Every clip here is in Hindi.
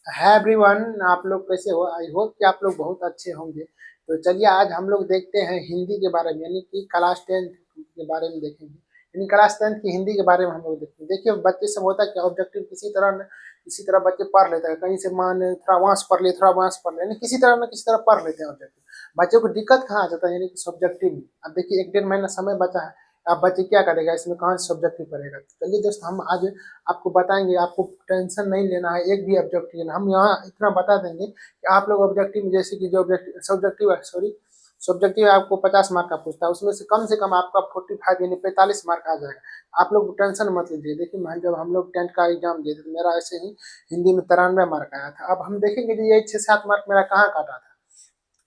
है एवरीवन, आप लोग कैसे हो? आई होप कि आप लोग बहुत अच्छे होंगे। तो चलिए आज हम लोग देखते हैं हिंदी के बारे में, यानी कि क्लास 10 के बारे में देखेंगे। यानी क्लास 10 की हिंदी के बारे में हम लोग देखते हैं। देखिए बच्चे सब होता है क्या, ऑब्जेक्टिव किसी तरह बच्चे पढ़ लेते हैं। कहीं से मान थोड़ा वहां पढ़ लिए, थोड़ा वहां पढ़ लिए, यानी किसी तरह न किसी तरह पढ़ लेते हैं ऑब्जेक्टिव। बच्चों को दिक्कत कहाँ आ जाता है, यानी कि सब्जेक्टिव में। अब देखिए 1 डेढ़ महीना समय बचा है, अब बच्चे क्या करेगा, इसमें कहाँ से सब्जेक्टिव पढ़ेगा। चलिए दोस्त, हम आज आपको बताएंगे, आपको टेंशन नहीं लेना है, एक भी ऑब्जेक्टिव लेना। हम यहाँ इतना बता देंगे कि आप लोग ऑब्जेक्टिव में, जैसे कि जो ऑब्जेक्टिव सब्जेक्टिव है, सॉरी सब्जेक्टिव आपको 50 मार्क का पूछता है, उसमें से कम आपका 45 यानी 45 मार्क आ जाएगा। आप लोग टेंशन मत लीजिए। देखिए जब हम लोग 10th का एग्जाम दिए थे तो मेरा ऐसे ही हिंदी में 93 मार्क आया था। अब हम देखेंगे कि ये 6-7 मार्क मेरा कहाँ काटा था,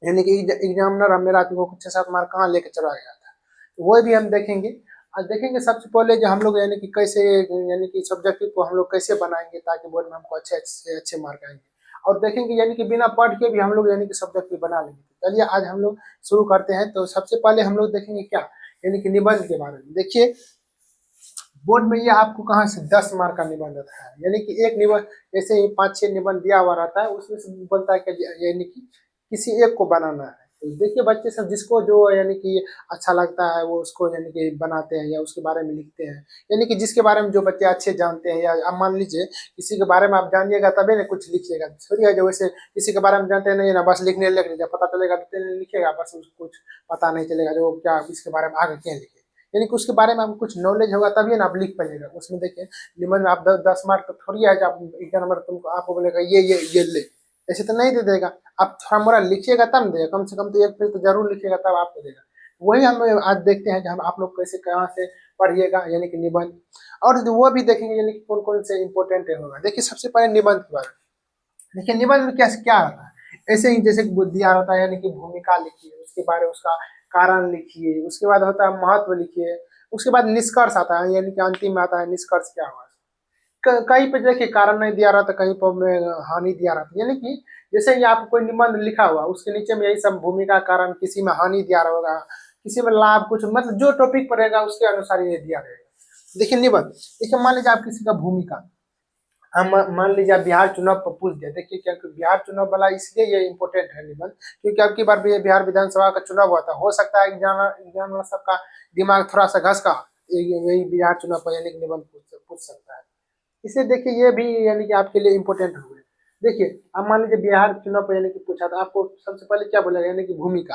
यानी कि एग्जामिनर मेरा 6-7 मार्क कहाँ लेके चला गया था, तो वो भी हम देखेंगे। आज देखेंगे सबसे पहले जो हम लोग यानी कि कैसे, यानी कि सब्जेक्टिव को हम लोग कैसे बनाएंगे ताकि बोर्ड में हमको अच्छे मार्क आएंगे। और देखेंगे यानी कि बिना पढ़ के भी हम लोग यानी कि सब्जेक्टिव बना लेंगे। तो चलिए आज हम लोग शुरू करते हैं। तो सबसे पहले हम लोग देखेंगे क्या, यानी कि निबंध के बारे में। देखिए बोर्ड में ये आपको कहाँ से 10 मार्क का निबंध आता है, यानी कि एक निबंध, जैसे ही 5-6 निबंध दिया हुआ रहता है, उसमें से बोलता है कि यानी कि किसी एक को बनाना है। तो देखिए बच्चे सब जिसको जो यानी कि अच्छा लगता है वो उसको यानी कि बनाते हैं या उसके बारे में लिखते हैं। यानी कि जिसके बारे में जो बच्चे अच्छे जानते हैं, या अब मान लीजिए किसी के बारे में आप जानिएगा तभी ना कुछ लिखिएगा। थोड़ी है जो वैसे किसी के बारे में जानते नहीं ना, बस लिखने लिख लीजिए, पता चलेगा तो लिखिएगा, बस उसको कुछ पता नहीं चलेगा जो क्या इसके बारे में आगे क्या लिखे। यानी कि उसके बारे में आपको कुछ नॉलेज होगा तभी ना आप लिख पाइएगा। उसमें देखिए निबंध में आप 10 मार्क तो थोड़ी है, आप एग्जाम नंबर तुमको आपको बोलेगा ये ले, ऐसे तो नहीं दे देगा। आप थोड़ा मोड़ा लिखिएगा तब देगा, कम से कम तो एक पेज तो जरूर लिखिएगा तब आपको देगा। वही हम आज देखते हैं कि हम आप लोग कैसे कहाँ से पढ़िएगा, यानी कि निबंध। और वो भी देखेंगे यानी कि कौन कौन से इंपॉर्टेंट होगा। देखिए सबसे पहले निबंध के बारे में। देखिए निबंध में क्या क्या आता है, ऐसे ही जैसे कि दिया होता है, यानी कि भूमिका लिखिए, उसके बारे में उसका कारण लिखिए, उसके बाद होता है महत्व लिखिए, उसके बाद निष्कर्ष आता है, यानी कि अंतिम में आता है निष्कर्ष क्या हुआ। कहीं पे देखिए कारण नहीं दिया रहा था, कहीं पर में हानि दिया रहा था। यानी कि जैसे ये आपको कोई निबंध लिखा हुआ, उसके नीचे में यही सब भूमिका कारण, किसी में हानि दिया रहा होगा, किसी में लाभ, कुछ मतलब जो टॉपिक पर रहेगा उसके अनुसार ये दिया रहेगा। देखिए निबंध, देखिए मान लीजिए आप किसी का भूमिका, हम मान लीजिए आप बिहार चुनाव पर पूछ दिया। देखिए क्या बिहार चुनाव वाला इसलिए ये इंपॉर्टेंट है निबंध, क्योंकि अब की बार भी बिहार विधानसभा का चुनाव हुआ था। हो सकता है एग्जाम सबका दिमाग थोड़ा सा घस का यही बिहार चुनाव पर यानी कि निबंध पूछ सकता है। इसे देखिए ये भी यानी कि आपके लिए इम्पोर्टेंट हो गए। देखिए अब मान लीजिए बिहार चुनाव पर यानी कि पूछा था, आपको सबसे पहले क्या बोलेगा, यानी कि भूमिका,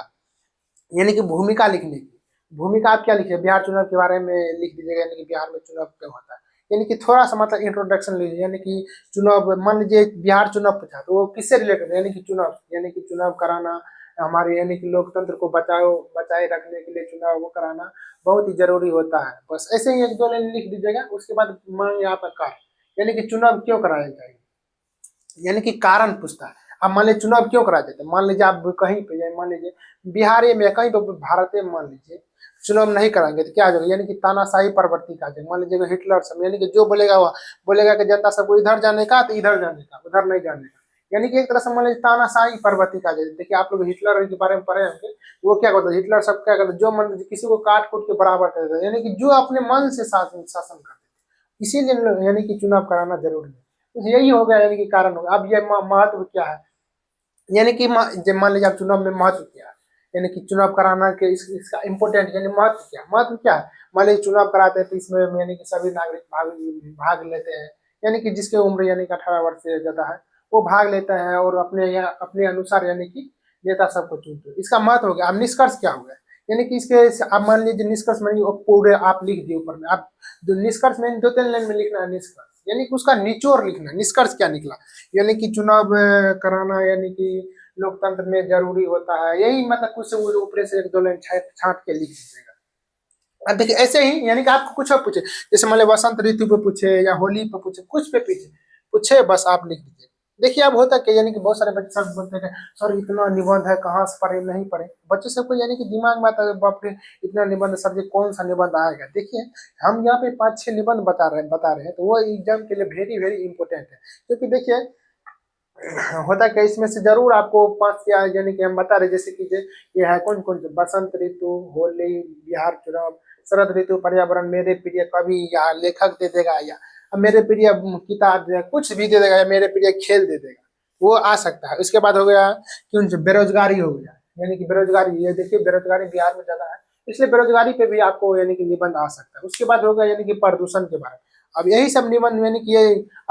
यानी कि भूमिका लिखने की। भूमिका आप क्या लिखिए, बिहार चुनाव के बारे में लिख दीजिएगा, यानी कि बिहार में चुनाव क्यों होता है। यानी कि थोड़ा सा मतलब इंट्रोडक्शन लीजिए, यानी कि चुनाव, मान लीजिए बिहार चुनाव पूछा तो वो किससे रिलेटेड है, यानी कि चुनाव, यानी कि चुनाव कराना हमारे यानी कि लोकतंत्र को बचाए रखने के लिए चुनाव वो कराना बहुत ही जरूरी होता है। बस ऐसे ही 1-2 लाइन लिख दीजिएगा। उसके बाद मान लिया आपका कार्य, यानी कि चुनाव क्यों कराया जाएगा, यानी कि कारण पूछता है। अब मान लीजिए चुनाव क्यों कराए जाते हैं, मान लीजिए आप कहीं पे जाए, मान लीजिए बिहार में कहीं पे भारत में मान लीजिए चुनाव नहीं कराएंगे तो क्या हो जाएगा, यानी कि तानाशाही प्रवृत्ति का जाएगा। मान लीजिए हिटलर सब, यानी कि जो बोलेगा वह बोलेगा कि जनता सबको इधर जाने का तो इधर जाने का, उधर नहीं जाने का। यानी कि एक तरह से मान लीजिए तानाशाही प्रवृत्ति का जाए। देखिए आप लोग हिटलर के बारे में पढ़े होंगे, वो क्या करता है, हिटलर सब क्या करता है, जो मन किसी को काट कूट के बराबर कर देता है, यानी कि जो अपने मन से शासन करते हैं। इसीलिए यानी कि चुनाव कराना जरूरी है। तो यही हो गया, यानी कि कारण हो गया। अब ये महत्व क्या है, यानी कि मान लीजिए आप चुनाव में महत्व क्या है, यानी कि चुनाव कराना के इसका इम्पोर्टेंट यानी महत्व क्या है। मान लीजिए चुनाव कराते हैं तो इसमें यानी कि सभी नागरिक भाग भाग लेते हैं, यानी कि जिसकी उम्र यानी कि 18 वर्ष से ज्यादा है वो भाग लेता है और अपने अनुसार यानी कि नेता सबको चुनते हैं। इसका महत्व हो गया। अब निष्कर्ष क्या हो गया, यानी कि इसके आप मान लीजिए निष्कर्ष में पूरे आप लिख दिए ऊपर में, आप निष्कर्ष में 2-3 लाइन में लिखना है निष्कर्ष, यानी कि उसका निचोड़ लिखना है, निष्कर्ष क्या निकला, यानी कि चुनाव कराना यानी कि लोकतंत्र में जरूरी होता है। यही मतलब कुछ ऊपर से 1-2 लाइन छाट के लिख दीजिएगा। अब देखिए ऐसे ही यानी कि आपको कुछ और पूछे, जैसे मान लीजिए वसंत ऋतु पे पूछे या होली पे पूछे, कुछ पे पूछे पूछे बस आप लिख दीजिए। देखिए अब होता क्या, यानी कि बहुत सारे बच्चे सब बोलते हैं सर इतना निबंध है कहाँ से पढ़े, नहीं पढ़े। बच्चे सबको यानी कि दिमाग में आता है बाप रे इतना निबंध, सर जी कौन सा निबंध आएगा। देखिए हम यहाँ पे 5-6 निबंध बता रहे हैं, तो वो एग्जाम के लिए वेरी वेरी इंपॉर्टेंट है। क्योंकि देखिए होता क्या, इसमें से जरूर आपको 5 या यानी कि हम बता रहे जैसे कि ये है कौन कौन से, बसंत ऋतु, होली, बिहार चुनाव, शरद ऋतु, पर्यावरण, मेरे प्रिय कवि, या लेखक दे देगा, या अब मेरे प्रिय किताब दे देगा, कुछ भी दे देगा, या मेरे प्रिय खेल दे देगा। वो आ सकता है। उसके बाद हो गया कि बेरोजगारी हो गया, यानी कि बेरोजगारी, ये देखिए बेरोजगारी बिहार में ज्यादा है, इसलिए बेरोजगारी पे भी आपको यानी कि निबंध आ सकता है। उसके बाद हो गया यानी कि प्रदूषण के बारे में। अब यही सब निबंध यानी कि ये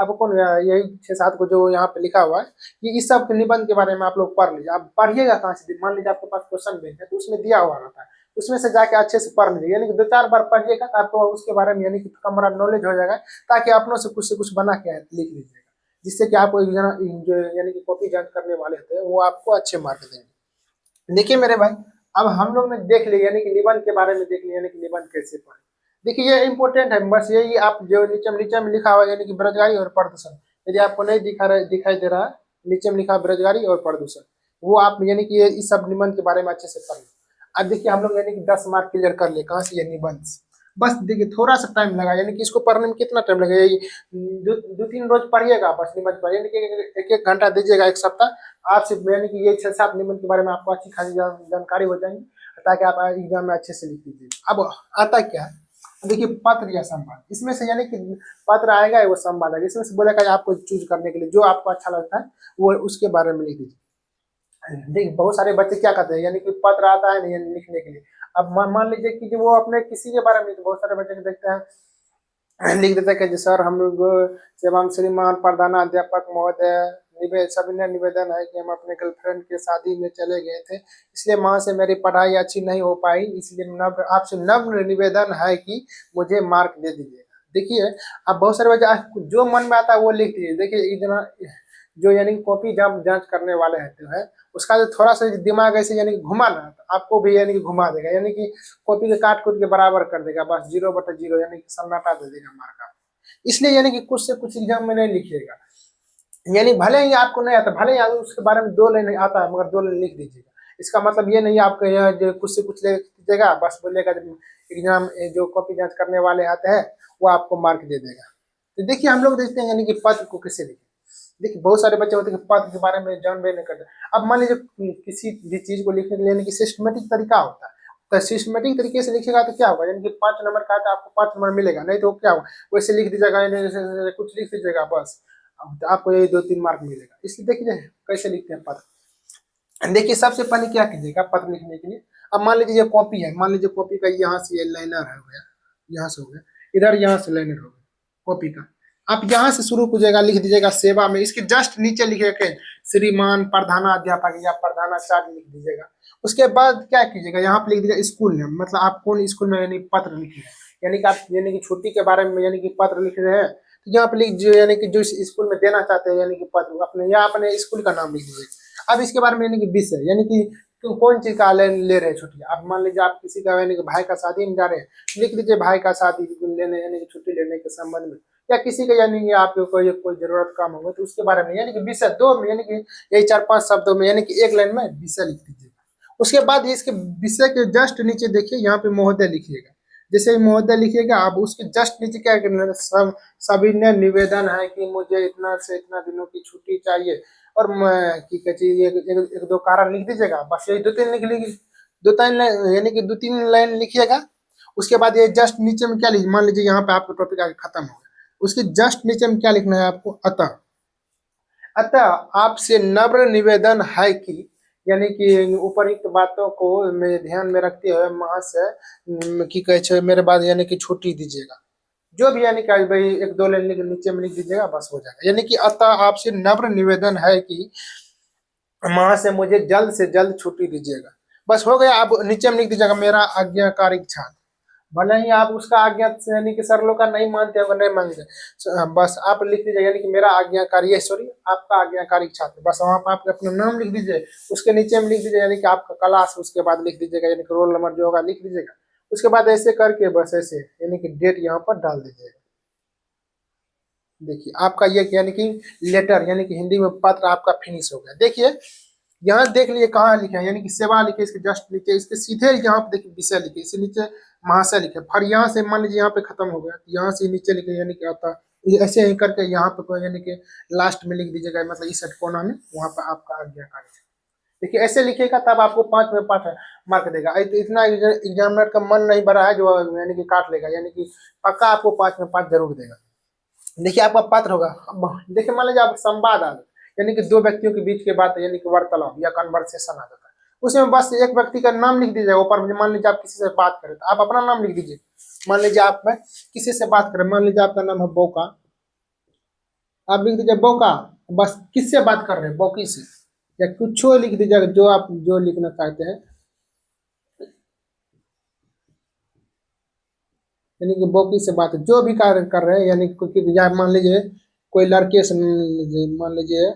आपको कौन, यही 6-7 को जो यहाँ पे लिखा हुआ है, कि इस सब के निबंध के बारे में आप लोग पढ़ लीजिए। आप पढ़िएगा कहाँ से, मान लीजिए आपके पास क्वेश्चन बैंक है तो उसमें दिया हुआ रहता है, उसमें से जाके अच्छे से पढ़ लीजिए, यानी कि 2-4 बार पढ़िएगा तो आपको उसके बारे में यानी कि कमरा नॉलेज हो जाएगा, ताकि अपनों से कुछ बना के लिख लीजिएगा, जिससे कि आपको जो यानी कि कॉपी जांच करने वाले होते हैं वो आपको अच्छे मार्क देंगे। देखिए मेरे भाई, अब हम लोग ने देख लिया यानी कि निबंध के बारे में देख लिया, यानी कि निबंध कैसे पढ़े। देखिए ये इंपॉर्टेंट है, बस यही आप जो नीचे में लिखा हुआ यानी कि बेरोजगारी और प्रदूषण, यदि आपको नहीं दिखाई दे रहा है, नीचे में लिखा बेरोजगारी और प्रदूषण, वो आप यानी कि इस सब निबंध के बारे में अच्छे से पढ़ लो। अब देखिए हम लोग यानी कि 10 मार्क क्लियर कर ले, कहाँ से, ये निबंध से। बस देखिए थोड़ा सा टाइम लगा, यानी कि इसको पढ़ने में कितना टाइम लगेगा, यही 2-3 रोज पढ़िएगा बस निबंध पर, यानी कि 1-1 घंटा दीजिएगा, 1 सप्ताह आप सिर्फ यानी कि ये 6-7 निबंध के बारे में आपको अच्छी खासी जानकारी हो जाएंगी, ताकि आप एग्जाम में अच्छे से लिख दीजिए। अब आता क्या है, देखिए पत्र या संवाद, इसमें से यानी कि पत्र आएगा वो संवाद आएगा, इसमें से बोलेगा आपको चूज करने के लिए जो आपको अच्छा लगता है वो उसके बारे में लिख दीजिए। देखिए बहुत सारे बच्चे क्या करते हैं, यानी कि पत्र आता है नहीं लिखने के लिए, अब मान लीजिए कि वो अपने किसी के बारे में, तो बहुत सारे बच्चे को देखते हैं लिख देते हैं कि सर हम लोग सेवांग श्रीमान प्रधानाध्यापक महोदय सविनय निवेदन है कि हम अपने गर्लफ्रेंड के शादी में चले गए थे, इसलिए माँ से मेरी पढ़ाई अच्छी नहीं हो पाई, इसलिए आपसे नम्र निवेदन है कि मुझे मार्क दे दीजिएगा। देखिए अब बहुत सारे बच्चे जो मन में आता है वो लिख दीजिए। देखिए इतना जो यानी कॉपी जांच करने वाले हैं उसका जो थोड़ा सा दिमाग ऐसे यानी घुमा ना, तो आपको भी यानी कि घुमा देगा, यानी कि कॉपी के काट कूट के बराबर कर देगा, बस 0/0 यानी कि सन्नाटा दे देगा मार्क आपको। इसलिए यानी कि कुछ से कुछ एग्जाम में नहीं लिखिएगा, यानी भले ही आपको नहीं आता, भले ही उसके बारे में 2 लाइन आता है, मगर 2 लाइन लिख दीजिएगा। इसका मतलब ये नहीं आपके यहाँ जो कुछ से कुछ लिख दीजिएगा, बस बोलेगा एग्जाम जो कॉपी जांच करने वाले आते हैं वो आपको मार्क दे देगा। तो देखिए हम लोग देखते हैं यानी कि पत्र को कैसे लिखें। देखिए बहुत सारे बच्चे होते हैं कि पत्र के बारे में जानबे नहीं करते। अब मान लीजिए किसी भी चीज को लिखने के लिए यानी कि सिस्टमेटिक तरीका होता है, तो सिस्टमेटिक तरीके से लिखेगा तो क्या होगा, यानी कि 5 नंबर का है तो आपको 5 नंबर मिलेगा, नहीं तो क्या होगा वैसे लिख दीजिएगा, कुछ लिख दीजिएगा बस, तो आपको यही 2-3 मार्क मिलेगा। इसलिए देखिए कैसे लिखते हैं पत्र। देखिए सबसे पहले क्या कीजिएगा पत्र लिखने के लिए, अब मान लीजिए कॉपी है, मान लीजिए कॉपी का यहाँ से ये लाइनर है, हो गया यहाँ से, हो गया इधर, यहाँ से लाइनर हो गया कॉपी का। आप यहाँ से शुरू कीजिएगा, लिख दीजिएगा सेवा में, इसके जस्ट नीचे लिखिएगा श्रीमान प्रधानाध्यापक या प्रधानाचार्य लिख दीजिएगा। उसके बाद क्या कीजिएगा, यहाँ पे लिख दीजिएगा स्कूल नेम, मतलब आप कौन स्कूल में यानी पत्र लिखे हैं, यानी कि आप यानी कि छुट्टी के बारे में यानी कि पत्र लिख रहे हैं, तो यहाँ पे लिख दीजिए यानी कि जो स्कूल में देना चाहते हैं यानी कि पत्र अपने, या अपने स्कूल का नाम लिख दीजिएगा। अब इसके बारे में यानी कि विषय, यानी कि कौन चीज का ले रहे हैं छुट्टी। आप मान लीजिए आप किसी का यानी कि भाई का शादी में जा रहे हैं, लिख दीजिए भाई का शादी लेने यानी कि छुट्टी लेने के संबंध में, या किसी का यानी कि आपको कोई जरूरत काम होगा तो उसके बारे में, यानी कि विषय 2 में, यानी कि यही 4-5 शब्दों में, यानी कि 1 लाइन में विषय लिख दीजिएगा। उसके बाद इसके विषय के जस्ट नीचे देखिए यहाँ पे महोदय लिखिएगा, जैसे महोदय लिखिएगा आप उसके जस्ट नीचे क्या करना, सविनय निवेदन है कि मुझे इतना से इतना दिनों की छुट्टी चाहिए, और की कहती है 1-2 कारण लिख दीजिएगा, बस यही 2-3 लिख लीजिए, 2-3 लाइन यानी कि 2-3 लाइन लिखिएगा। उसके बाद ये जस्ट नीचे में क्या लिखिए, मान लीजिए यहाँ पे आपका टॉपिक आगे खत्म हो गया, उसके जस्ट नीचे में क्या लिखना है आपको, अतः अतः आपसे नम्र निवेदन है कि, यानी कि उपयुक्त बातों को मैं ध्यान में रखते हुए महाशय की कहे मेरे बाद यानी कि छुट्टी दीजिएगा। जो भी यानी कि भाई 1-2 लाइन नीचे में लिख दीजिएगा, बस हो जाएगा। यानी कि अतः आपसे नम्र निवेदन है कि महाशय मुझे जल्द से जल्द छुट्टी दीजिएगा, बस हो गया। अब नीचे में लिख दीजिएगा मेरा आज्ञाकारी छात्र, भले ही आप उसका आज्ञा यानी कि सर लोग का नहीं मानते होगा, नहीं मानते, बस आप लिख दीजिए यानी कि मेरा आज्ञाकारी है, सॉरी आपका आज्ञाकारी छात्र, बस वहाँ पर आप अपना नाम लिख दीजिए, उसके नीचे में लिख दीजिए यानी कि आपका क्लास, उसके बाद लिख दीजिएगा यानी कि रोल नंबर जो होगा लिख दीजिएगा। उसके बाद ऐसे करके बस ऐसे यानी कि डेट यहाँ पर डाल दीजिएगा। देखिए आपका ये यानी कि लेटर यानी कि हिंदी में पत्र आपका फिनिश हो गया। देखिए यहाँ देख लीजिए कहाँ लिखे हैं, यानी कि सेवा लिखे, इसके जस्ट नीचे, इसके सीधे यहाँ पे देखिए विषय लिखे, इससे नीचे महाशय लिखे, फिर यहाँ से मान लीजिए यहाँ पे खत्म हो गया, यहाँ से नीचे लिखे यानी कि आता ऐसे ही करके यहाँ पे यानी कि लास्ट में लिख दीजिएगा, मतलब इस कोना में वहाँ पर आपका आज्ञाकारी। देखिए ऐसे लिखिएगा तब आपको 5 में 5 मार्क देगा। इतना एग्जामिनर का मन नहीं भरा है जो यानी कि काट लेगा, यानी कि पक्का आपको 5 में 5 जरूर देगा। देखिए आपका पत्र होगा, अब देखिए मान लीजिए आप संवाद आ गए, यानी कि दो व्यक्तियों के बीच की बात यानी कि वार्तालाप या कन्वर्सेशन आ जाता है। उसमें बस एक व्यक्ति का नाम लिख दीजिएगा ऊपर में। मान लीजिए आप किसी से बात करें तो आप अपना नाम लिख दीजिए। मान लीजिए आप में किसी से बात करें, मान लीजिए आपका नाम है बोका, आप लिख दीजिए बोका। बस किससे बात कर रहे हैं, बोकी से, या कुछ लिख दीजिएगा जो आप जो लिखना चाहते हैं, यानी कि बोकी से बात जो भी कार्य कर रहे हैं, यानी कि या मान लीजिए कोई लड़के से, मान लीजिए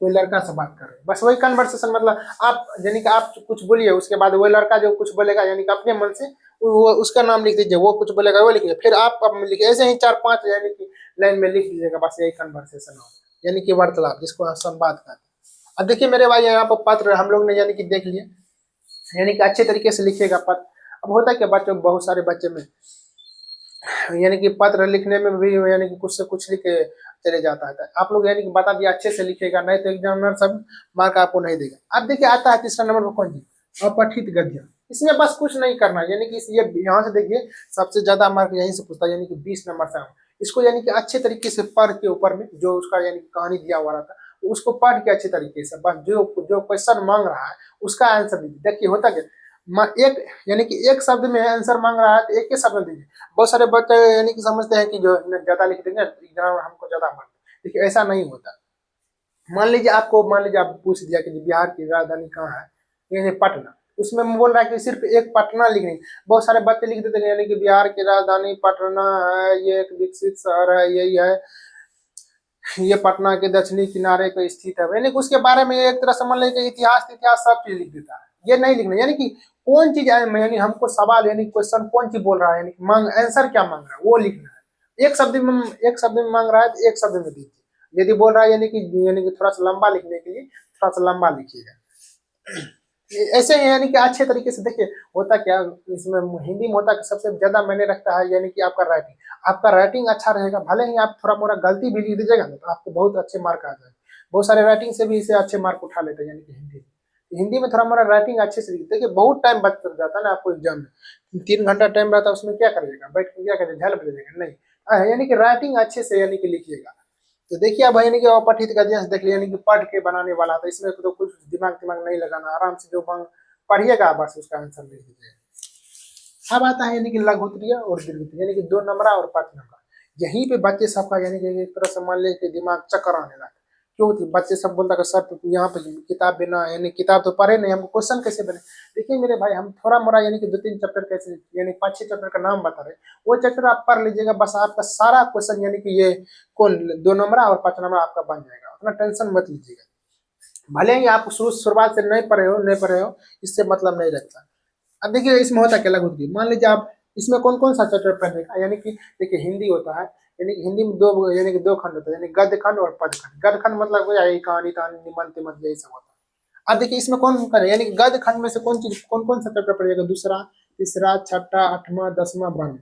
कोई लड़का से बात कर रहे हैं, बस वही कन्वर्सेशन, मतलब आप यानी कि आप कुछ बोलिए, उसके बाद वो लड़का जो कुछ बोलेगा यानी कि अपने मन से वो उसका नाम लिख दीजिए, वो कुछ बोलेगा वो लिखिए, फिर आप लिखिए, ऐसे ही 4-5 यानी कि लाइन में लिख दीजिएगा। बस यही कन्वर्सेशन हो, यानी कि वार्तालाप, जिसको हम संवाद कहते हैं। अब देखिए मेरे भाई, यहाँ पर पत्र हम लोग ने यानी कि देख लिया, यानी कि अच्छे तरीके से लिखिएगा पत्र। अब होता है कि बच्चों, बहुत सारे बच्चे में यानी कि पत्र लिखने में भी यानी कि कुछ से कुछ लिख के चले जाता है। आप लोग यानी कि बता दिया अच्छे से लिखेगा, नहीं तो एग्जामिनर सब मार्क आपको नहीं देगा। अब देखिए आता है तीसरा नंबर पर कौन सी, अपठित गद्य। इसमें बस कुछ नहीं करना, यानी कि ये यहाँ से देखिए सबसे ज्यादा मार्क यहीं से पूछता है, यानी कि 20 नंबर से। इसको यानी कि अच्छे तरीके से पढ़ के ऊपर में जो उसका यानी कि कहानी दिया हुआ रहता है उसको पढ़ के अच्छे तरीके से बस जो जो क्वेश्चन मांग रहा है उसका आंसर दीजिए। देखिए होता क्या, एक यानी कि एक शब्द में आंसर मांग रहा है तो एक ही शब्द दीजिए। बहुत सारे बच्चे यानी कि समझते हैं कि जो ज्यादा लिख देंगे एग्जाम हमको ज्यादा मार्क, देखिए ऐसा नहीं होता। मान लीजिए आप पूछ दिया कि बिहार की राजधानी कहाँ है, यानी पटना, उसमें बोल रहा है कि सिर्फ एक पटना लिखनी। बहुत सारे बच्चे लिख देते हैं यानी कि बिहार की राजधानी पटना है, ये एक विकसित शहर है, यही है, ये पटना के दक्षिणी किनारे पे स्थित है, यानी कि उसके बारे में एक तरह से मान लीजिए इतिहास सब चीज लिख देता है। ये नहीं लिखना, यानी कि कौन चीज यानी हमको सवाल यानी क्वेश्चन कौन चीज बोल रहा है, यानी कि मांग आंसर क्या मांग रहा है वो लिखना है। एक शब्द में मांग रहा है तो एक शब्द में दीजिए। यदि बोल रहा है यानी कि थोड़ा सा लंबा लिखने के लिए थोड़ा सा लंबा लिखिएगा। ऐसे यानी कि अच्छे तरीके से देखिए होता क्या, इसमें हिंदी में होता कि सबसे ज्यादा मैंने रखता है यानी कि आपका राइटिंग अच्छा रहेगा, भले ही आप थोड़ा मोड़ा गलती भी लिख दीजिएगा ना तो आपको बहुत अच्छे मार्क आ जाएंगे। बहुत सारे राइटिंग से भी इसे अच्छे मार्क उठा लेते हैं, यानी कि हिंदी में थोड़ा मोड़ा राइटिंग अच्छे से लिखते, देखिए बहुत टाइम बच जाता है ना आपको एग्जाम में, 3 घंटा टाइम रहता है, उसमें क्या करिएगा, बैठ के क्या करिएगा, झल बजेगा नहीं। यानी कि राइटिंग अच्छे से यानी कि लिखिएगा। तो देखिए अब यानी कि अपठित गद्य देख लिया, यानी कि पढ़ के बनाने वाला था, इसमें तो कुछ दिमाग नहीं लगाना, आराम से जो पढ़िएगा बस उसका आंसर लिख दीजिएगा। अब आता है यानी कि लघु उत्तरीय और दीर्घ उत्तरीय, यानी कि 2 नंबरा और 5 नंबरा। यहीं पे बच्चे सबका यानी कि एक तरह से मान लीजिए दिमाग चक्कर आने लगा। क्यों थी, बच्चे सब बोलता है सर तो यहाँ पे किताब बिना यानी किताब तो पढ़े नहीं, हमको क्वेश्चन कैसे बने। देखिए मेरे भाई, हम थोड़ा मोड़ा यानी कि 2-3 चैप्टर कैसे यानी 5-6 चैप्टर का नाम बता रहे, वो चैप्टर आप पढ़ लीजिएगा, बस आपका सारा क्वेश्चन यानी कि ये कौन 2 नंबरा और 5 नंबरा आपका बन जाएगा, उतना टेंशन मत लीजिएगा। भले ही आप शुरुआत से नहीं पढ़े हो, इससे मतलब नहीं रखता। अब देखिए इसमें होता क्या, लघु उत्तरीय, मान लीजिए आप इसमें कौन कौन सा चैप्टर पढ़ने यानी कि देखिए हिंदी होता है, यानी कि हिंदी में दो खंड होता है, यानी गद्य खंड और पद्य खंड। गद्य खंड मतलब यही कहानी कहानी निबंध तिबंध यही सब होता है। अब देखिए इसमें कौन करे, यानी कि गद्य खंड में से कौन कौन सा चैप्टर पढ़िएगा, दूसरा, तीसरा, छठा, 8वां, 10वां, 12वां,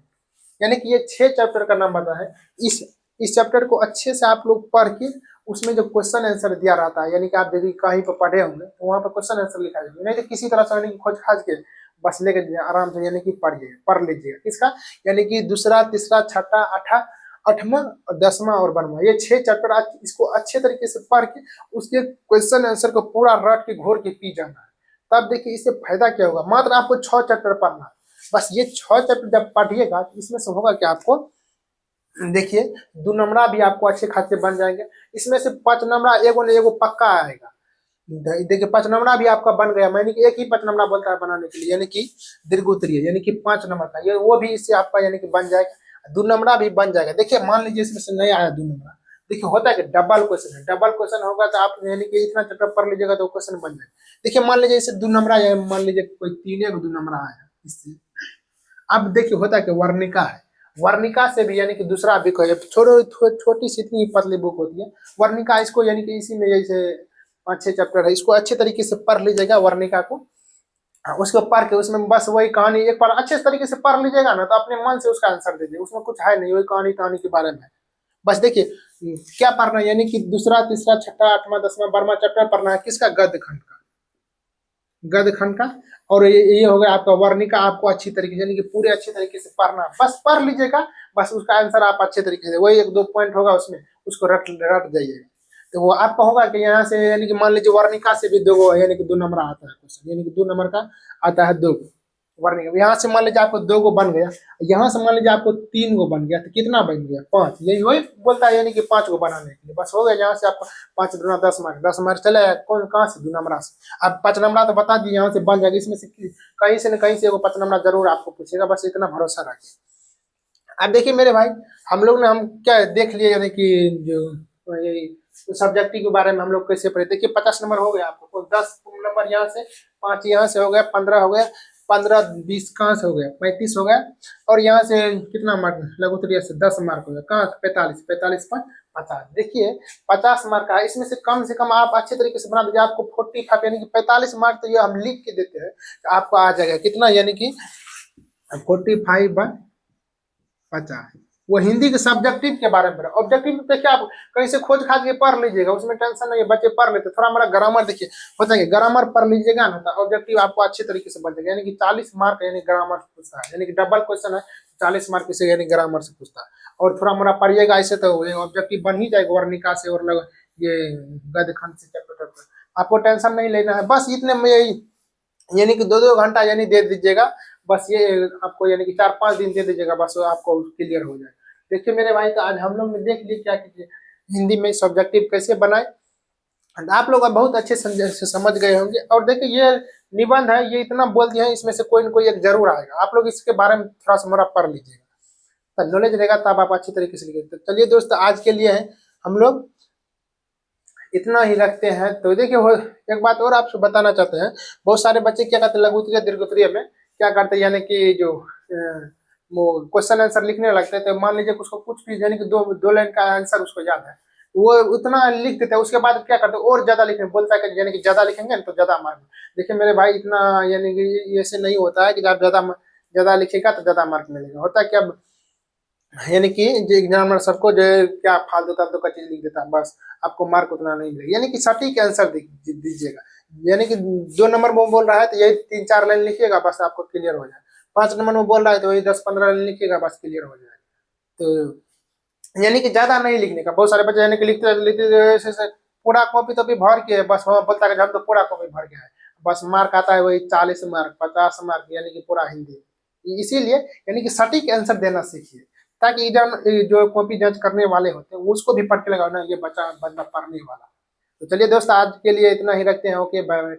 यानी कि ये 6 चैप्टर का नाम बता है। इस चैप्टर को अच्छे से आप लोग पढ़ के उसमें जो क्वेश्चन आंसर दिया रहता है, यानी कि आप यदि कहीं पर पढ़े होंगे तो वहाँ पर क्वेश्चन आंसर लिखा जाएगा, नहीं तो किसी तरह से यानी कि खोज खाज के बस लेके आराम से यानी कि पढ़ लीजिएगा। किसका, यानी कि दूसरा, तीसरा, छठा, 8वां, 10वां और 12वां, ये 6 चैप्टर इसको अच्छे तरीके से पढ़ के उसके क्वेश्चन आंसर को पूरा रट के घोर के पी जाना है। तब देखिए इससे फायदा क्या होगा, मात्र आपको 6 चैप्टर पढ़ना है, बस ये 6 चैप्टर जब पढ़िएगा तो इसमें से होगा क्या, आपको देखिए 2 नंबरा भी आपको अच्छे खासे बन जाएंगे। इसमें से 5 नंबरा एगो पक्का आएगा। देखिए 5 नंबरा भी आपका बन गया, मैंने कि एक ही 5 नंबरा बोलता है बनाने के लिए, यानी कि दीर्घ उत्तरीय, यानी कि 5 नंबर का ये वो भी इससे आपका यानी कि बन जाएगा। 2 नंबरा भी बन जाएगा। देखिए मान लीजिए इसमें से नहीं आया 2 नंबरा, देखिए होता है कि डबल क्वेश्चन है, डबल क्वेश्चन होगा तो आप यानी कि इतना चैप्टर पढ़ लीजिएगा तो क्वेश्चन बन जाएगा। देखिए मान लीजिए इसे 2 नंबरा, मान लीजिए कोई 2 नंबरा आया इससे। अब देखिए होता है कि वर्णिका है, वर्णिका से भी यानी कि दूसरा भी कोई छोटी सी इतनी पतली बुक होती है वर्णिका, इसको यानी कि इसी में जैसे 5-6 चैप्टर है, इसको अच्छे तरीके से पढ़ लीजिएगा वर्णिका को। उसको पढ़ के उसमें बस वही कहानी एक बार अच्छे तरीके से पढ़ लीजिएगा ना तो अपने मन से उसका आंसर दीजिए, उसमें कुछ है नहीं, वही कहानी के बारे में। बस देखिए क्या पढ़ना है, यानी कि दूसरा, तीसरा, छठा, 8वां, 10वां, 12वां चैप्टर पढ़ना है, किसका, गद्य खंड का, गद्य खंड का। और ये हो गया आपका वर्णिका, आपको अच्छी तरीके से यानी कि पूरे अच्छे तरीके से पढ़ना, बस पढ़ लीजिएगा, बस उसका आंसर आप अच्छे तरीके से, वही 1-2 पॉइंट होगा उसमें उसको रट रट जाइएगा। तो वो आपका होगा कि यहाँ से यानी कि मान लीजिए वर्णिका से भी दो गो यानी कि 2 नंबर आता है क्वेश्चन, यानी कि 2 नंबर का आता है 2 गो वर्णिका। यहाँ से मान लीजिए आपको 2 गो बन गया, यहाँ से मान लीजिए आपको 3 गो बन गया, तो कितना बन गया 5। यही वही बोलता है यानी कि 5 गो बनाने के लिए बस हो गया। यहाँ से आपका 5 दूना 10 मार्क, 10 मार्क चले कौन कहाँ से 2 नंबर से। आप 5 नंबर तो बता दिए यहाँ से बन जाएगा, इसमें से कहीं से न कहीं से वो 5 नंबर जरूर आपको पूछेगा, बस इतना भरोसा रखिए। अब देखिए मेरे भाई, हम लोग ने हम क्या देख लिए यानी कि जो ये सब्जेक्टिव के बारे में हम लोग कैसे पढ़े। देखिए 50 नंबर हो गया आपको, 10 नंबर यहाँ से, 5 यहाँ से हो गया, 15 हो गया, 15 20 कहाँ से हो गया 35 हो गया, और यहाँ से कितना मार्क लघुत्तरीय से 10 मार्क हो गया, कहाँ 45, 45 पर 50। देखिए 50 मार्क का, इसमें से कम आप अच्छे तरीके से बना दीजिए, आपको 45 यानी कि 45 मार्क तो ये हम लिख के देते हैं, आपको आ जाएगा कितना यानी कि 45/50। वो हिंदी के सब्जेक्टिव के बारे में पढ़ा। ऑब्जेक्टिव में देखिए आप कहीं से खोज खाज के पढ़ लीजिएगा, उसमें टेंशन नहीं है, बच्चे पढ़ लेते। थोड़ा हमारा ग्रामर देखिए होता है, ग्रामर पढ़ लीजिएगा ना तो ऑब्जेक्टिव आपको अच्छे तरीके से बन जाएगा। यानी कि 40 मार्क यानी ग्रामर से पूछता है, यानी कि डबल क्वेश्चन है, 40 मार्क से यानी ग्रामर से पूछता है। और थोड़ा मोड़ा पढ़िएगा ऐसे तो ऑब्जेक्टिव बन ही जाएगा वर्णिका से और ये गद्य खंड से चैप्टर तक। आपको टेंशन नहीं लेना है, बस इतने में यानी कि 2-2 घंटा यानी दे दीजिएगा, बस ये आपको यानी कि 4-5 दिन दे दीजिएगा, बस आपको क्लियर हो जाएगा। देखिए मेरे भाई, तो आज हम लोग ने देख लिए क्या कीजिए हिंदी में सब्जेक्टिव कैसे बनाए। आप लोग अब बहुत अच्छे से समझ गए होंगे। और देखिए ये निबंध है, ये इतना बोल दिया है, इसमें से कोई न कोई एक जरूर आएगा। आप लोग इसके बारे में थोड़ा सा मोरा पढ़ लीजिएगा, तब नॉलेज रहेगा, तब आप अच्छी तरीके से लिखेंगे। तो चलिए दोस्तों, आज के लिए है हम लोग इतना ही रखते हैं। तो देखिए एक बात और आपसे बताना चाहते हैं, बहुत सारे बच्चे क्या करते हैं लघुत्तरीय दीर्घोत्तरीय में क्या करते हैं, यानी कि जो वो क्वेश्चन आंसर लिखने लगते हैं, तो मान लीजिए उसको कुछ भी यानी कि दो लाइन का आंसर उसको याद है, वो उतना लिख देते हैं, उसके बाद क्या करते हैं और ज्यादा लिखने बोलता है कि यानी कि ज्यादा लिखेंगे तो ज्यादा मार्क। देखिए मेरे भाई, इतना यानी कि ऐसे नहीं होता है कि आप ज्यादा लिखेगा तो ज्यादा मार्क मिलेगा। होता है क्या, यानी कि जो एग्जामिनर सबको जो क्या फालतू फालतू का चीज लिख देता है, बस आपको मार्क उतना नहीं मिलेगा। यानी कि सटीक आंसर दीजिएगा, यानी कि 2 नंबर में बोल रहा है तो यही 3-4 लाइन लिखिएगा, बस आपको क्लियर हो जाए। 5 नंबर में बोल रहा है तो वही 10-15 लाइन लिखिएगा, बस क्लियर हो जाएगा। तो यानी कि ज्यादा नहीं लिखने का। बहुत सारे बच्चे यानी कि लिखते लिखते ऐसे पूरा कॉपी तो भी भर के बस बोलता है हम तो पूरा कॉपी भर गया है, बस मार्क आता है वही 40 मार्क 50 मार्क, यानी कि पूरा हिंदी। इसीलिए यानी कि सटीक आंसर देना सीखिए, ताकि एग्जाम जो कॉपी जज करने वाले होते हैं उसको भी पढ़ के लगा ना ये बच्चा बंदा पढ़ने वाला। तो चलिए दोस्त, आज के लिए इतना ही रखते हैं। Okay, bye bye.